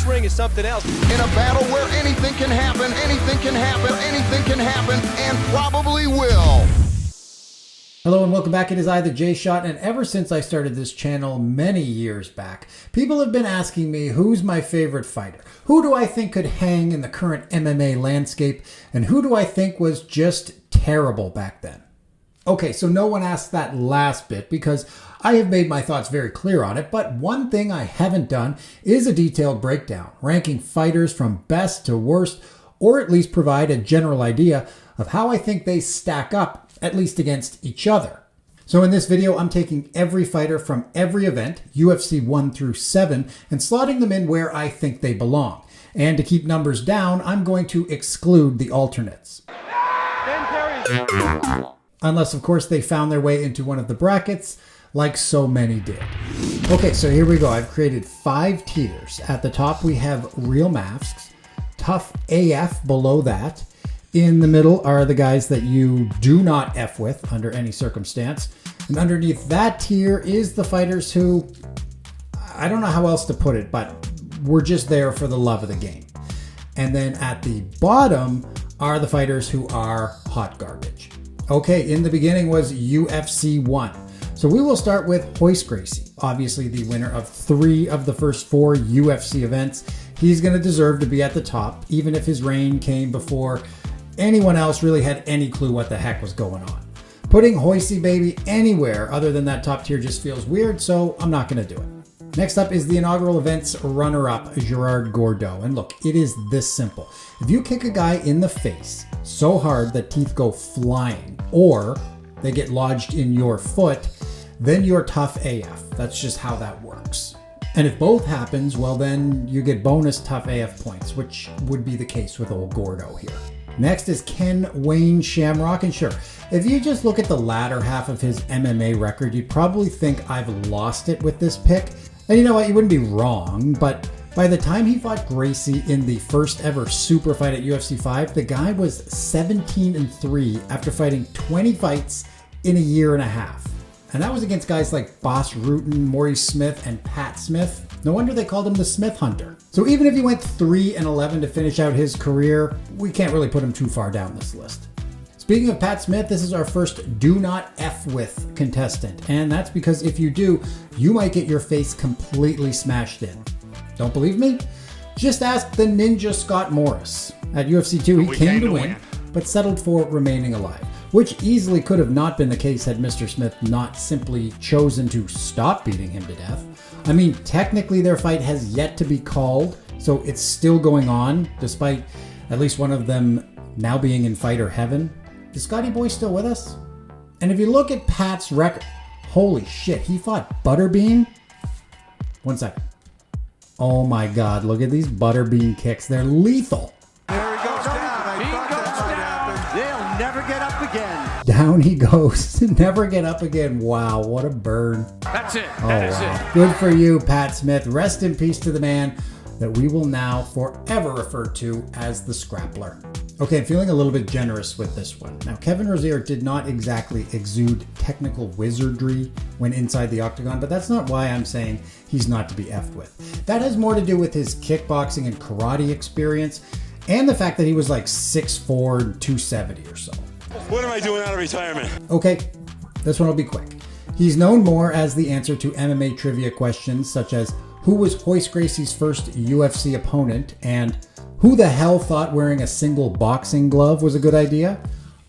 ring is something else. In a battle where anything can happen, anything can happen, anything can happen, and probably will. Hello and welcome back. It is I, the J Shot, and ever since I started this channel many years back, people have been asking me who's my favorite fighter. Who do I think could hang in the current MMA landscape, and who do I think was just terrible back then? Okay, so no one asked that last bit because I have made my thoughts very clear on it, but one thing I haven't done is a detailed breakdown, ranking fighters from best to worst, or at least provide a general idea of how I think they stack up, at least against each other. So in this video, I'm taking every fighter from every event, UFC 1 through 7, and slotting them in where I think they belong. And to keep numbers down, I'm going to exclude the alternates. Unless, of course, they found their way into one of the brackets, like so many did. Okay, so here we go. I've created 5 tiers. At the top, we have real masks, tough AF below that. In the middle are the guys that you do not F with under any circumstance. And underneath that tier is the fighters who, I don't know how else to put it, but we're just there for the love of the game. And then at the bottom are the fighters who are hot garbage. Okay, in the beginning was UFC 1. So we will start with Royce Gracie, obviously the winner of 3 of the first 4 UFC events. He's going to deserve to be at the top, even if his reign came before anyone else really had any clue what the heck was going on. Putting Royce baby anywhere other than that top tier just feels weird, so I'm not going to do it. Next up is the inaugural event's runner-up, Gerard Gordeau. And look, it is this simple. If you kick a guy in the face so hard that teeth go flying, or they get lodged in your foot, then you're tough AF. That's just how that works. And if both happens, well then you get bonus tough AF points, which would be the case with old Gordeau here. Next is Ken Wayne Shamrock, and sure, if you just look at the latter half of his MMA record, you'd probably think I've lost it with this pick. And you know what, you wouldn't be wrong, but by the time he fought Gracie in the first ever super fight at UFC 5, the guy was 17-3 after fighting 20 fights in a year and a half. And that was against guys like Boss Rutan, Maurice Smith, and Pat Smith. No wonder they called him the Smith Hunter. So even if he went 3-11 to finish out his career, we can't really put him too far down this list. Speaking of Pat Smith, this is our first do not F with contestant. And that's because if you do, you might get your face completely smashed in. Don't believe me? Just ask the Ninja Scott Morris. At UFC 2, he came to win, but settled for remaining alive, which easily could have not been the case had Mr. Smith not simply chosen to stop beating him to death. I mean, technically their fight has yet to be called, so it's still going on, despite at least one of them now being in fighter heaven. Is Scotty Boy still with us? And if you look at Pat's record, holy shit, he fought Butterbean? 1 second. Oh my God, look at these Butterbean kicks. They're lethal. There he goes down. He goes down. They'll never get up again. Down he goes. Never get up again. Wow, what a burn. That's it. Oh, wow. Good for you, Pat Smith. Rest in peace to the man that we will now forever refer to as the Scrappler. Okay, I'm feeling a little bit generous with this one. Now, Kevin Rozier did not exactly exude technical wizardry when inside the octagon, but that's not why I'm saying he's not to be effed with. That has more to do with his kickboxing and karate experience and the fact that he was like 6'4", 270 or so. What am I doing out of retirement? Okay, this one will be quick. He's known more as the answer to MMA trivia questions such as who was Royce Gracie's first UFC opponent and who the hell thought wearing a single boxing glove was a good idea?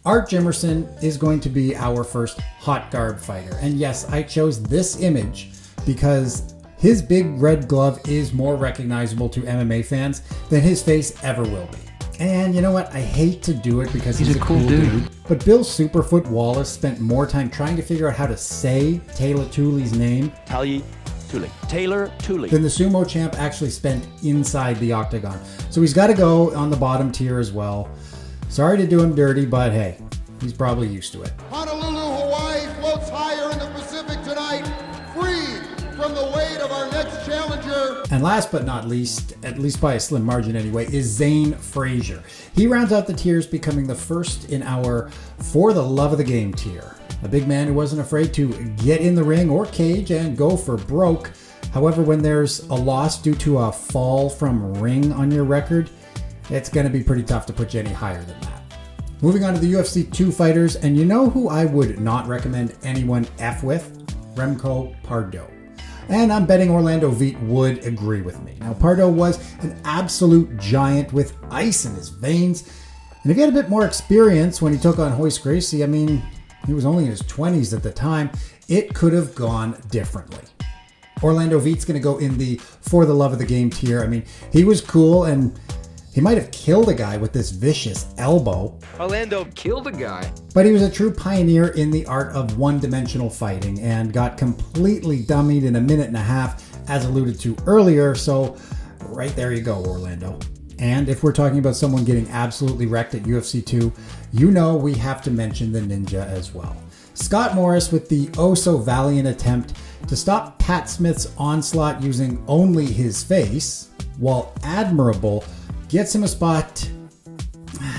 Art Jimerson is going to be our first hot garb fighter. And yes, I chose this image because his big red glove is more recognizable to MMA fans than his face ever will be. And you know what? I hate to do it because he's a cool dude. But Bill Superfoot Wallace spent more time trying to figure out how to say Taylor Tooley's name Taylor Tooley. than the sumo champ actually spent inside the octagon. So he's got to go on the bottom tier as well. Sorry to do him dirty, but hey, he's probably used to it. Honolulu, Hawaii floats higher in the Pacific tonight, free from the weight of our next challenger. And last but not least, at least by a slim margin anyway, is Zane Frazier. He rounds out the tiers, becoming the first in our For the Love of the Game tier. A big man who wasn't afraid to get in the ring or cage and go for broke, However, when there's a loss due to a fall from ring on your record, it's going to be pretty tough to put you any higher than that. Moving on to the UFC 2 fighters, and you know who I would not recommend anyone F with? Remco Pardo. And I'm betting Orlando Veet would agree with me. Now, Pardo was an absolute giant with ice in his veins. And if he had a bit more experience when he took on Royce Gracie, I mean, he was only in his 20s at the time, it could have gone differently. Orlando Veet's going to go in the For the Love of the Game tier. I mean, he was cool and he might have killed a guy with this vicious elbow. Orlando killed a guy. But he was a true pioneer in the art of one-dimensional fighting and got completely dummied in a minute and a half, as alluded to earlier. So right there you go, Orlando. And if we're talking about someone getting absolutely wrecked at UFC 2, you know we have to mention the Ninja as well. Scott Morris with the oh-so-valiant attempt to stop Pat Smith's onslaught using only his face, while admirable, gets him a spot.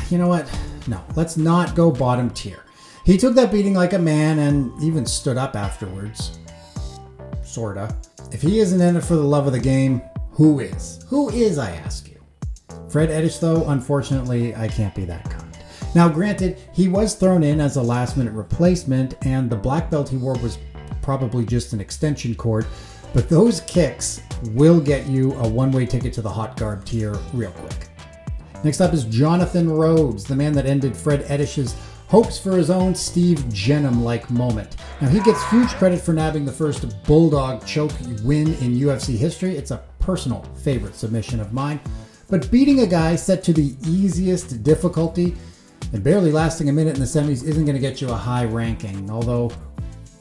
You know what? No, let's not go bottom tier. He took that beating like a man and even stood up afterwards. Sorta. If he isn't in it for the love of the game, who is? Who is, I ask you? Fred Edish, though, unfortunately, I can't be that kind. Now, granted, he was thrown in as a last-minute replacement, and the black belt he wore was probably just an extension cord, but those kicks will get you a one-way ticket to the hot guard tier real quick. Next up is Jonathan Rhodes, the man that ended Fred Edish's hopes for his own Steve Jenham-like moment. Now, he gets huge credit for nabbing the first Bulldog choke win in UFC history. It's a personal favorite submission of mine. But beating a guy set to the easiest difficulty and barely lasting a minute in the semis isn't going to get you a high ranking, although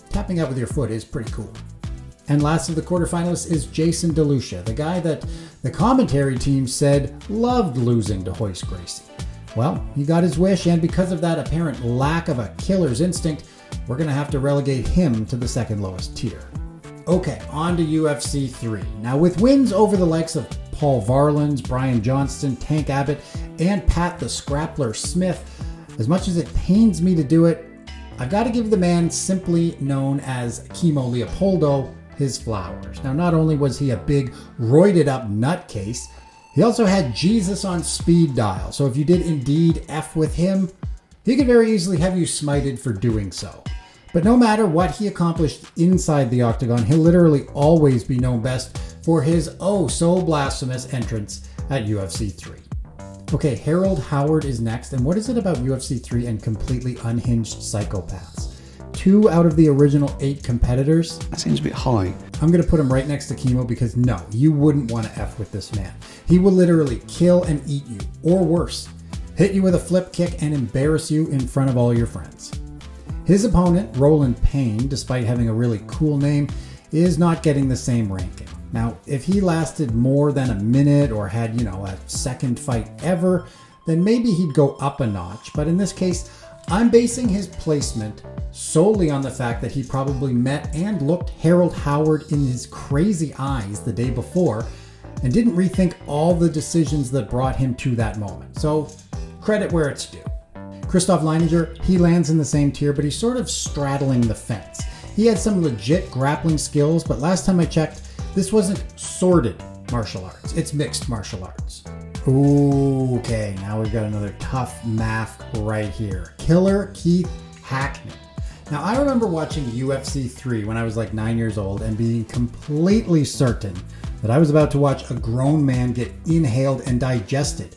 tapping out with your foot is pretty cool. And last of the quarterfinalists is Jason DeLucia, the guy that the commentary team said loved losing to Royce Gracie. Well, he got his wish, and because of that apparent lack of a killer's instinct, we're going to have to relegate him to the second lowest tier. Okay, on to UFC 3. Now, with wins over the likes of Paul Varlins, Brian Johnston, Tank Abbott, and Pat the Scrappler Smith, as much as it pains me to do it, I've got to give the man simply known as Chemo Leopoldo his flowers. Now, not only was he a big, roided-up nutcase, he also had Jesus on speed dial. So if you did indeed F with him, he could very easily have you smited for doing so. But no matter what he accomplished inside the octagon, he'll literally always be known best for his oh-so-blasphemous entrance at UFC 3. Okay, Harold Howard is next, and what is it about UFC 3 and completely unhinged psychopaths? 2 out of the original 8 competitors. That seems a bit high. I'm going to put him right next to Chemo because no, you wouldn't want to F with this man. He will literally kill and eat you, or worse, hit you with a flip kick and embarrass you in front of all your friends. His opponent, Roland Payne, despite having a really cool name, is not getting the same ranking. Now, if he lasted more than a minute or had, a second fight ever, then maybe he'd go up a notch. But in this case, I'm basing his placement solely on the fact that he probably met and looked Harold Howard in his crazy eyes the day before and didn't rethink all the decisions that brought him to that moment. So, credit where it's due. Christoph Leininger, he lands in the same tier, but he's sort of straddling the fence. He had some legit grappling skills, but last time I checked, this wasn't sorted martial arts. It's mixed martial arts. Okay, now we've got another tough math right here. Killer Keith Hackney. Now, I remember watching UFC 3 when I was like 9 years old and being completely certain that I was about to watch a grown man get inhaled and digested.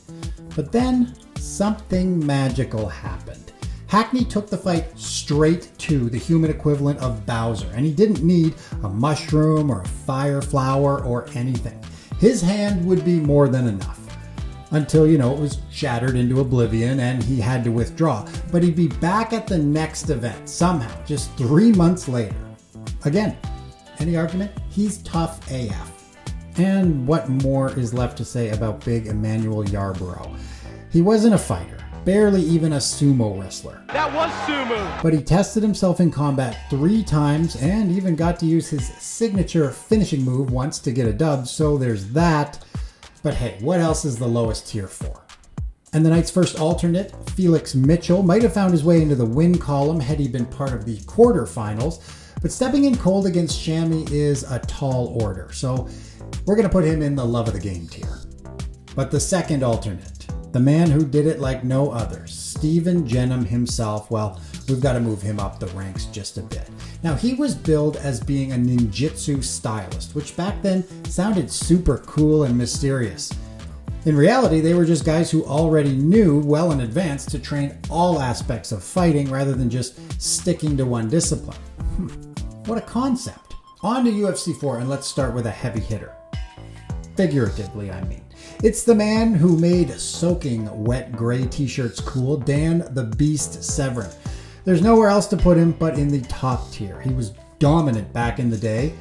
But then something magical happened. Hackney took the fight straight to the human equivalent of Bowser, and he didn't need a mushroom or a fire flower or anything. His hand would be more than enough. Until, it was shattered into oblivion and he had to withdraw. But he'd be back at the next event, somehow, just 3 months later. Again, any argument? He's tough AF. And what more is left to say about big Emmanuel Yarborough? He wasn't a fighter, barely even a sumo wrestler. That was sumo! But he tested himself in combat 3 times and even got to use his signature finishing move once to get a dub, so there's that. But hey, what else is the lowest tier for? And the night's first alternate, Felix Mitchell, might have found his way into the win column had he been part of the quarterfinals, But stepping in cold against Shammy is a tall order, so we're going to put him in the love of the game tier. But the second alternate, the man who did it like no others, Stephen Jenham himself, well, we've got to move him up the ranks just a bit. Now, he was billed as being a ninjutsu stylist, which back then sounded super cool and mysterious. In reality, they were just guys who already knew well in advance to train all aspects of fighting rather than just sticking to one discipline. What a concept. On to UFC 4, and let's start with a heavy hitter. Figuratively, I mean. It's the man who made soaking wet gray t-shirts cool, Dan the Beast Severn. There's nowhere else to put him but in the top tier. He was dominant back in the day,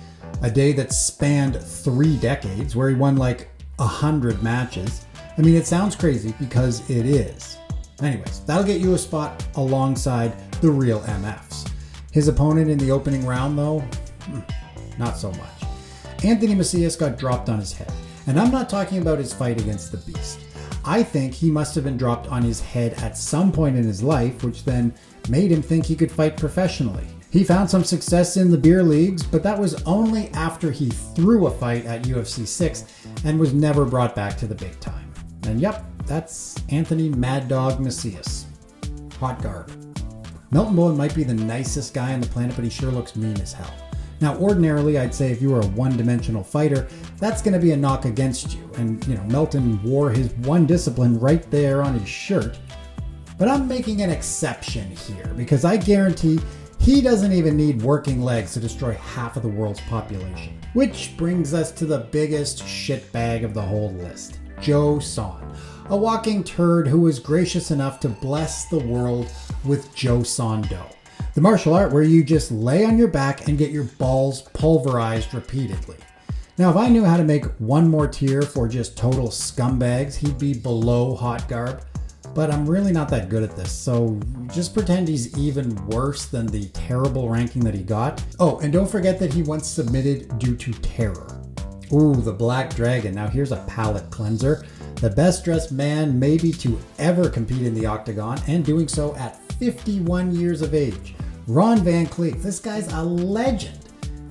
a day that spanned 3 decades, where he won like 100 matches. I mean, it sounds crazy because it is. Anyways, that'll get you a spot alongside the real MFs. His opponent in the opening round, though, not so much. Anthony Macias got dropped on his head. And I'm not talking about his fight against the Beast. I think he must have been dropped on his head at some point in his life, which then made him think he could fight professionally. He found some success in the beer leagues, but that was only after he threw a fight at UFC 6 and was never brought back to the big time. And yep, that's Anthony Mad Dog Macias. Hot garb. Milton Bowen might be the nicest guy on the planet, but he sure looks mean as hell. Now, ordinarily, I'd say if you were a one-dimensional fighter, that's going to be a knock against you. And, Melton wore his one discipline right there on his shirt. But I'm making an exception here because I guarantee he doesn't even need working legs to destroy half of the world's population. Which brings us to the biggest shitbag of the whole list, Joe Son, a walking turd who was gracious enough to bless the world with Joe Son Do. The martial art where you just lay on your back and get your balls pulverized repeatedly. Now, if I knew how to make one more tier for just total scumbags, he'd be below Hot Garb. But I'm really not that good at this, so just pretend he's even worse than the terrible ranking that he got. Oh, and don't forget that he once submitted due to terror. Ooh, the Black Dragon. Now here's a palate cleanser. The best dressed man maybe to ever compete in the octagon, and doing so at 51 years of age. Ron Van Cleef, this guy's a legend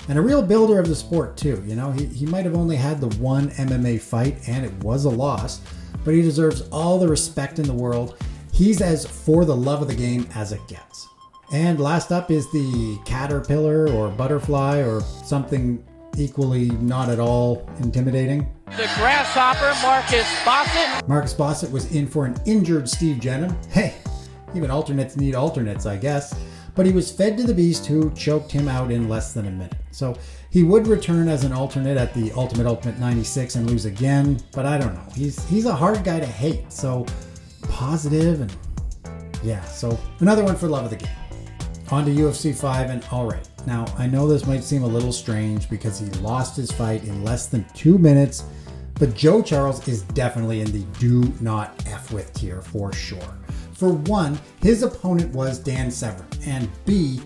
and a real builder of the sport too. He might have only had the one MMA fight and it was a loss, but he deserves all the respect in the world. He's as for the love of the game as it gets. And last up is the caterpillar or butterfly or something equally not at all intimidating. The grasshopper, Marcus Bossett. Marcus Bossett was in for an injured Steve Jenham. Hey, even alternates need alternates, I guess. But he was fed to the Beast, who choked him out in less than a minute. So he would return as an alternate at the Ultimate 96 and lose again, but I don't know. He's a hard guy to hate, so positive and yeah, so another one for love of the game. On to UFC 5, and alright, now I know this might seem a little strange because he lost his fight in less than 2 minutes, but Joe Charles is definitely in the do not F with tier for sure. For one, his opponent was Dan Severn, and B,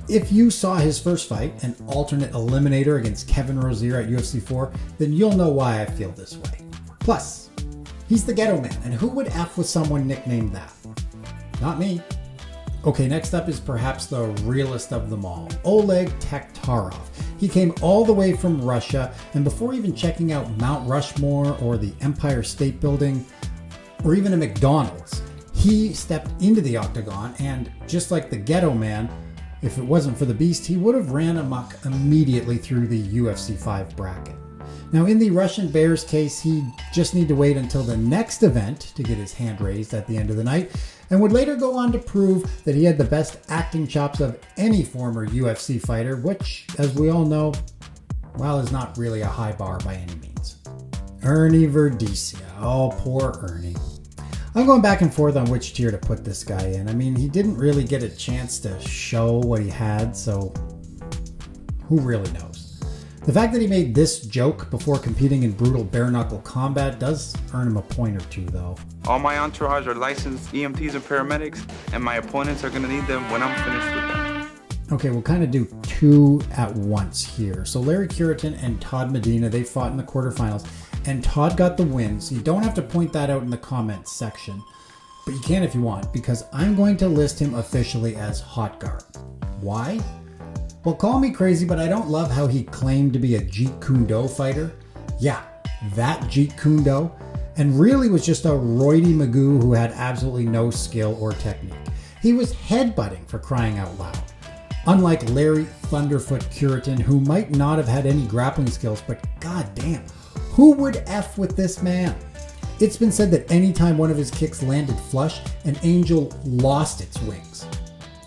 if you saw his first fight, an alternate eliminator against Kevin Rozier at UFC 4, then you'll know why I feel this way. Plus, he's the ghetto man, and who would F with someone nicknamed that? Not me. Okay, next up is perhaps the realest of them all, Oleg Taktarov. He came all the way from Russia, and before even checking out Mount Rushmore or the Empire State Building, or even a McDonald's, he stepped into the octagon, and just like the ghetto man, if it wasn't for the Beast, he would have ran amok immediately through the UFC 5 bracket. Now, in the Russian Bears case, he'd just need to wait until the next event to get his hand raised at the end of the night, and would later go on to prove that he had the best acting chops of any former UFC fighter, which, as we all know, well, is not really a high bar by any means. Ernie Verdicchia. Oh, poor Ernie. I'm going back and forth on which tier to put this guy in. I mean, he didn't really get a chance to show what he had, so who really knows? The fact that he made this joke before competing in brutal bare-knuckle combat does earn him a point or two, though. All my entourage are licensed EMTs and paramedics, and my opponents are going to need them when I'm finished with them. Okay, we'll kind of do two at once here. So Larry Curitin and Todd Medina, they fought in the quarterfinals, and Todd got the win, so you don't have to point that out in the comments section. But you can if you want, because I'm going to list him officially as Hot Garb. Why? Well, call me crazy, but I don't love how he claimed to be a Jeet Kune Do fighter. Yeah, that Jeet Kune Do. And really was just a roidy Magoo who had absolutely no skill or technique. He was headbutting, for crying out loud. Unlike Larry Thunderfoot Curitin, who might not have had any grappling skills, but goddamn, who would F with this man? It's been said that anytime one of his kicks landed flush, an angel lost its wings.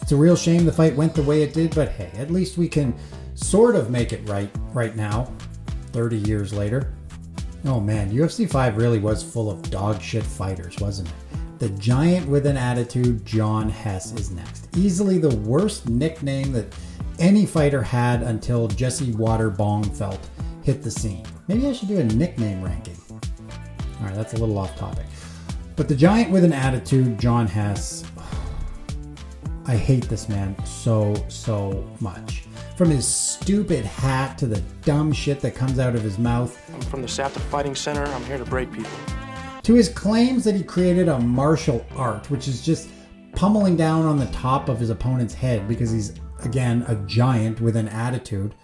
It's a real shame the fight went the way it did, but hey, at least we can sort of make it right now, 30 years later. Oh man, UFC 5 really was full of dog shit fighters, wasn't it? The giant with an attitude, John Hess, is next. Easily the worst nickname that any fighter had until Jesse Waterbongfeld hit the scene. Maybe I should do a nickname ranking. All right, that's a little off topic. But the giant with an attitude, John Hess, I hate this man so much. From his stupid hat to the dumb shit that comes out of his mouth. I'm from the Safta Fighting Center. I'm here to break people. To his claims that he created a martial art, which is just pummeling down on the top of his opponent's head because he's, again, a giant with an attitude.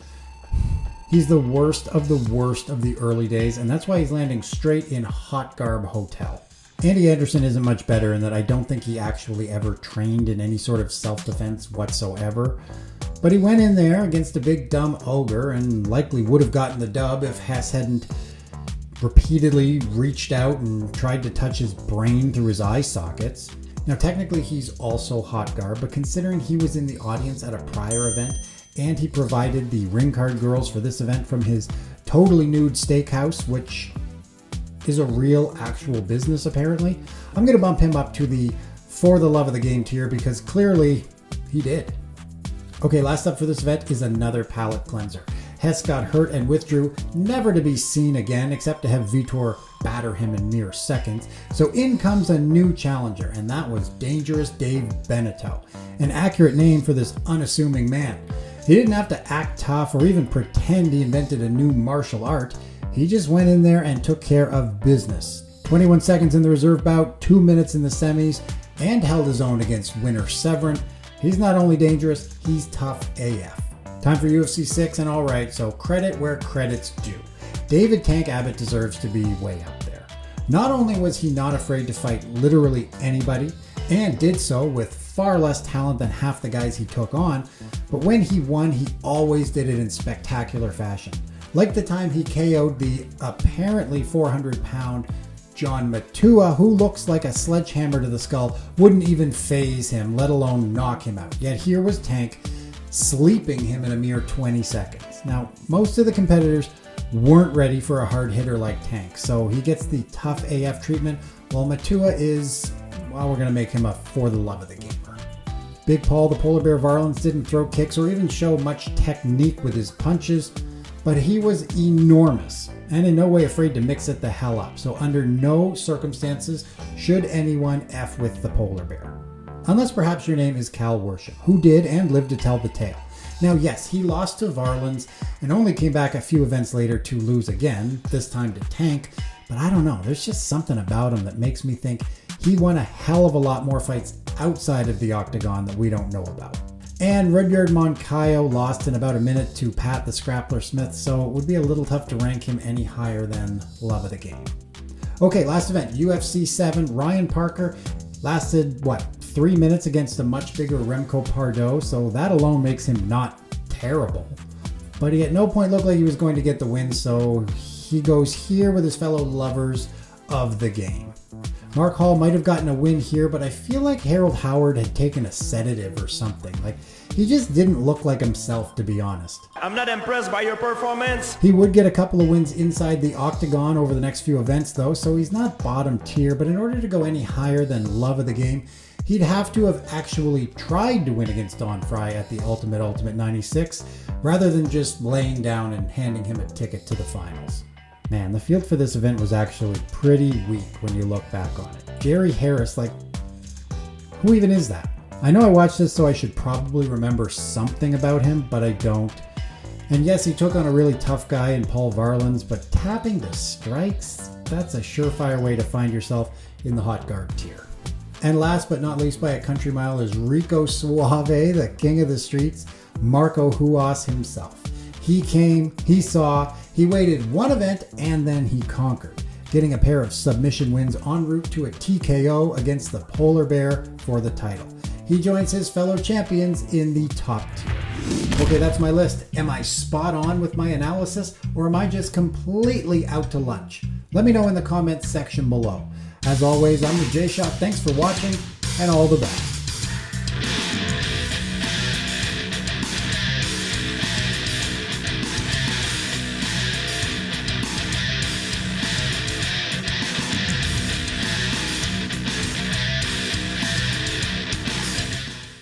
He's the worst of the early days, and that's why he's landing straight in Hot Garb Hotel. Andy Anderson isn't much better in that I don't think he actually ever trained in any sort of self-defense whatsoever. But he went in there against a big dumb ogre and likely would have gotten the dub if Hess hadn't repeatedly reached out and tried to touch his brain through his eye sockets. Now technically he's also Hot Garb, but considering he was in the audience at a prior event and he provided the ring card girls for this event from his totally nude steakhouse, which is a real actual business apparently, I'm going to bump him up to the for the love of the game tier because clearly he did. Okay, last up for this event is another palate cleanser. Hess got hurt and withdrew, never to be seen again except to have Vitor batter him in mere seconds. So in comes a new challenger, and that was Dangerous Dave Beneteau, an accurate name for this unassuming man. He didn't have to act tough or even pretend he invented a new martial art. He just went in there and took care of business. 21 seconds in the reserve bout, 2 minutes in the semis, and held his own against winner Severin. He's not only dangerous, he's tough AF. Time for UFC 6, and alright, so credit where credit's due. David Tank Abbott deserves to be way up there. Not only was he not afraid to fight literally anybody, and did so with far less talent than half the guys he took on, but when he won, he always did it in spectacular fashion. Like the time he KO'd the apparently 400-pound John Matua, who looks like a sledgehammer to the skull, wouldn't even faze him, let alone knock him out. Yet here was Tank, sleeping him in a mere 20 seconds. Now, most of the competitors weren't ready for a hard hitter like Tank, so he gets the tough AF treatment, while Matua is, well, we're going to make him a for the love of the gamer. Big Paul, the Polar Bear Varlins, didn't throw kicks or even show much technique with his punches, but he was enormous and in no way afraid to mix it the hell up, so under no circumstances should anyone F with the Polar Bear. Unless perhaps your name is Cal Worship, who did and lived to tell the tale. Now yes, he lost to Varlins and only came back a few events later to lose again, this time to Tank, but I don't know, there's just something about him that makes me think he won a hell of a lot more fights outside of the octagon that we don't know about. And Rudyard Moncayo lost in about a minute to Pat the Scrappler Smith, so it would be a little tough to rank him any higher than love of the game. Okay, last event, UFC 7, Ryan Parker lasted, 3 minutes against a much bigger Remco Pardo, so that alone makes him not terrible. But he at no point looked like he was going to get the win, so he goes here with his fellow lovers of the game. Mark Hall might have gotten a win here, but I feel like Harold Howard had taken a sedative or something. Like, he just didn't look like himself, to be honest. I'm not impressed by your performance. He would get a couple of wins inside the octagon over the next few events, though, so he's not bottom tier, but in order to go any higher than love of the game, he'd have to have actually tried to win against Don Fry at the Ultimate 96, rather than just laying down and handing him a ticket to the finals. Man, the field for this event was actually pretty weak when you look back on it. Gary Harris, who even is that? I know I watched this, so I should probably remember something about him, but I don't. And yes, he took on a really tough guy in Paul Varlins, but tapping the strikes, that's a surefire way to find yourself in the hot guard tier. And last but not least by a country mile is Rico Suave, the king of the streets. Marco Huas himself. He came, he saw, he waited one event, and then he conquered, getting a pair of submission wins en route to a TKO against the Polar Bear for the title. He joins his fellow champions in the top tier. Okay, that's my list. Am I spot on with my analysis, or am I just completely out to lunch? Let me know in the comments section below. As always, I'm the J-Shot. Thanks for watching, and all the best.